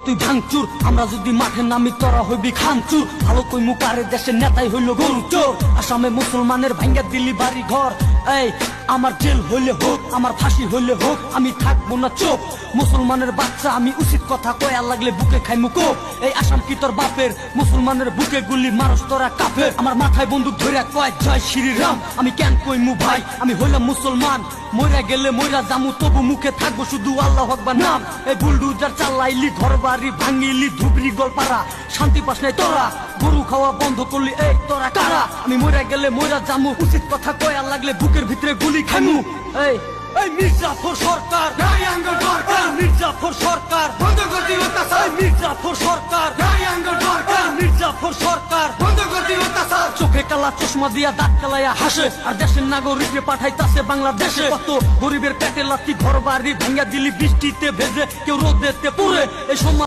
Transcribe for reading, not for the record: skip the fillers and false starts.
তুই ভাঙচুর, আমরা যদি মাঠে নামি তোরা হইবি খানচুর। ভালো কই মুকারে দেশের নেতাই হইল গরু চোর। আসামে মুসলমানের ভাঙ্গা দিলি বাড়ি ঘর। এই আমার জেল হইলে হোক, আমার ফাঁসি হইলে হোক, আমি থাকবো না চোখ। মুসলমানের বাচ্চা আমি উচিত কথা কয়া লাগলে বুকে খাই মুকো। এই আসাম কি তোর বাপের? মুসলমানের বুকে গুলি মারস তোরা কাফের। আমার মাথায় বন্দুক ধরে কয় জয় শ্রীরাম। আমি কেন কইমু ভাই আমি হইলাম মুসলমান। মইরা গেলে মইরা জামু তবু মুখে থাকবো শুধু আল্লাহু আকবার নাম। এই বুলডুজার চালাইলি ঘর বাড়ি ভাঙিলি ধুবড়ি গলপাড়া। শান্তি পাস নাই তোরা, গরু খাওয়া বন্ধ করলি এই তোরা কারা? আমি মইরা গেলে মইরা জামু, উচিত কথা কয়া লাগলে বুকের ভিতরে গুলি খাইমু। এই মির্জাফর সরকার, মির্জাফর সরকার বন্ধ করতে অত্যাচার। মির্জাফর সরকার, মির্জাফর সরকার বন্ধ করতে অত্যাচার। চোখে কালা চশমা দিয়া দাঁত কালাইয়া হাসে, আর দেশের নাগরিককে পাঠাইতাছে বাংলাদেশে। কত গরিবের পেটে লাথি ঘর বাড়ি ভাঙ্গা দিলি বৃষ্টিতে ভেজে, কেউ রোদেতে পুড়ে। এই সমাজ